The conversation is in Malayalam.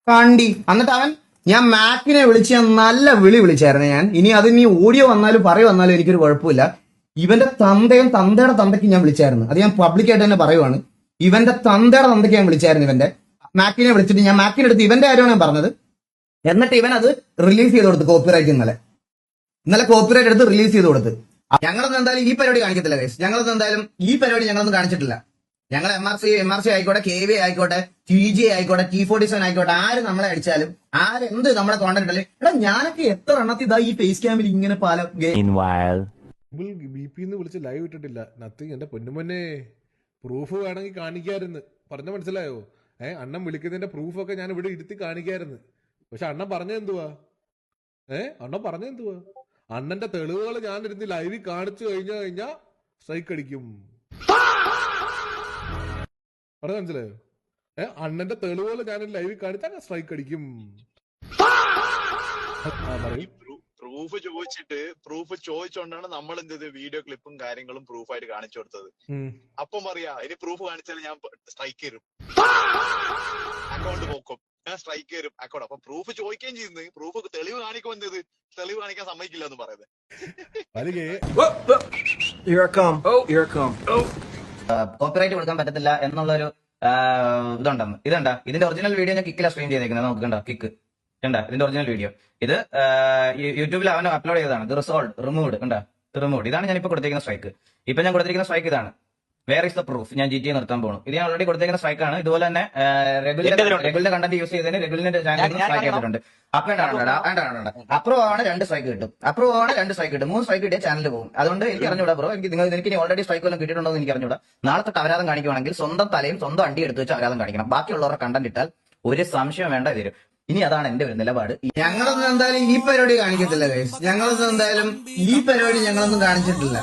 കണ്ടി എന്നിട്ട് അവൻ ഞാൻ മാക്കിനെ വിളിച്ച് ഞാൻ നല്ല വിളിച്ചായിരുന്നു ഞാൻ. ഇനി അത് നീ ഓഡിയോ വന്നാലും വന്നാലും എനിക്കൊരു കുഴപ്പമില്ല. ഇവന്റെ തന്തയും തന്തയുടെ തന്തയ്ക്ക് ഞാൻ വിളിച്ചായിരുന്നു. അത് ഞാൻ പബ്ലിക്കായിട്ട് തന്നെ പറയുവാണ്. ഇവന്റെ തന്തയുടെ തന്തയ്ക്ക് ഞാൻ വിളിച്ചായിരുന്നു. ഇവന്റെ മാക്കിനെ വിളിച്ചിട്ട് ഞാൻ മാക്കിനെ എടുത്ത് ഇവന്റെ കാര്യമാണ് ഞാൻ പറഞ്ഞത്. എന്നിട്ട് ഇവൻ അത് റിലീസ് ചെയ്ത് കൊടുത്തു. കോപ്പിറൈറ്റ് ഇന്നലെ കോപ്പിറൈറ്റ് എടുത്ത് റിലീസ് ചെയ്ത് കൊടുത്ത്. ഞങ്ങളൊന്നും എന്തായാലും ഈ പരിപാടി കാണിക്കത്തില്ല ഗൈസ്. ഞങ്ങളൊന്നും എന്തായാലും ഈ പരിപാടി ഞങ്ങളൊന്നും കാണിച്ചിട്ടില്ല. ഞങ്ങൾ MRC ആയിക്കോട്ടെ, KV ആയിക്കോട്ടെ, TG ആയിക്കോട്ടെ, T47 ആയിക്കോട്ടെ, ആര് നമ്മളെ അടിച്ചാലും ആരെന്ത് നമ്മളെ കോണ്ടന്റ് ഇട്ടല്ലേ, എടാ ഞാനൊക്കെ എത്ര എണ്ണത്തിൽ ഇതാ ഈ ഫേസ് ക്യാമിൽ ഇങ്ങനെ പല BP വിളിച്ച് ലൈവ് ഇട്ടിട്ടില്ല. നത്തിങ്. എന്റെ പൊന്നുമൊന്നെ പ്രൂഫ് വേണമെങ്കിൽ കാണിക്കായിരുന്നു. പറഞ്ഞ മനസ്സിലായോ? അണ്ണൻ വിളിക്കുന്നതിന്റെ പ്രൂഫൊക്കെ ഞാൻ ഇവിടെ ഇരുത്തി കാണിക്കായിരുന്നു. പക്ഷെ അണ്ണൻ പറഞ്ഞെന്തുവാ? അണ്ണൻ പറഞ്ഞെന്തുവാ? അണ്ണന്റെ തെളിവുകൾ ഞാൻ ഇരുന്ന് ലൈവിൽ കാണിച്ചു കഴിഞ്ഞാ സ്ട്രൈക്ക് അടിക്കും. പറഞ്ഞ മനസ്സിലായോ? അണ്ണന്റെ തെളിവുകൾ ഞാൻ ലൈവിൽ കാണിച്ചാൽ സ്ട്രൈക്ക് അടിക്കും. പ്രൂഫ് ചോദിച്ചോണ്ടാണ് നമ്മൾ എന്ത് ചെയ്ത് വീഡിയോ ക്ലിപ്പും കാര്യങ്ങളും പ്രൂഫായിട്ട് കാണിച്ചു കൊടുത്തത്. അപ്പം പറയാ ഇനി പ്രൂഫ് കാണിച്ചാൽ ഞാൻ സ്ട്രൈക്ക് തരും, അക്കൗണ്ട് പോക്കും, ഞാൻ സ്ട്രൈക്ക് തരും അക്കൗണ്ട്. അപ്പൊ പ്രൂഫ് ചോദിക്കുകയും ചെയ്യുന്നത്, പ്രൂഫ് തെളിവ് കാണിക്കും, എന്ത് തെളിവ് കാണിക്കാൻ സമ്മതിക്കില്ല എന്ന് പറയുന്നത്. കോപ്പിറൈറ്റ് കൊടുക്കാൻ പറ്റത്തില്ല എന്നുള്ളൊരു ഇതുണ്ടാ. ഇതിന്റെ ഒറിജിനൽ വീഡിയോ ഞാൻ കിക്കില സ്ട്രീം ചെയ്തേക്കുന്നത്. നോക്കണ്ട, കിക്ക് കണ്ട ഇതിന്റെ ഒറിജിനൽ വീഡിയോ. ഇത് യൂട്യൂബിൽ അവൻ അപ്ലോഡ് ചെയ്തതാണ്. ഇത് റിമൂവ്ഡ് കണ്ട, റിമൂവ്ഡ്. ഇതാണ് ഞാനിപ്പോ കൊടുത്തിരിക്കുന്ന സ്ട്രൈക്ക്. ഇപ്പൊ ഞാൻ കൊടുത്തിരിക്കുന്ന സ്ട്രൈക്ക് ഇതാണ്. Where is the proof? ഞാൻ GTA നിർത്താൻ പോകുന്നു. ഇത് ഞാൻ ഓൾറെഡി കൊടുത്തിരിക്കുന്ന സ്ട്രൈക്കാണ്. ഇതുപോലെ തന്നെ റെഗുലർ കണ്ടന്റ് യൂസ് ചെയ്തതിന് റെഗുലറിന്റെ ചാനൽ സ്ട്രൈക്ക് ചെയ്തിട്ടുണ്ട്. അപ്രൂവ് ആണ് 2 സ്ട്രൈക്ക് കിട്ടും. അപ്രൂവ് ആണ് 2 സ്ട്രൈക്ക് കിട്ടും. 3 സ്ട്രൈക്ക് കിട്ടിയ ചാനൽ പോകും. അതുകൊണ്ട് എനിക്ക് അറിഞ്ഞൂടാ ബ്രോ. എനിക്ക് ഓൾറെഡി സ്ട്രൈക്ക് വല്ലതും കിട്ടിയിട്ടുണ്ടോ എന്ന് എനിക്ക് അറിഞ്ഞൂടാ. നാളെ തൊട്ട് അപരാധം കാണിക്കുവാണെങ്കിൽ സ്വന്തം തലയും സ്വന്തം അണ്ടി എടുത്ത് വെച്ച് അപരാധം കാണിക്കണം. ബാക്കിയുള്ളവരുടെ കണ്ടന്റ് ഇട്ടാൽ ഒരു സംശയം വേണ്ട തരും. ഇനി അതാണ് എന്റെ ഒരു നിലപാട്. ഞങ്ങളൊന്നും എന്തായാലും ഈ പരിപാടി കാണിക്കത്തില്ല ഗൈസ്. ഞങ്ങളൊന്നും എന്തായാലും ഈ പരിപാടി ഞങ്ങളൊന്നും കാണിച്ചിട്ടില്ല.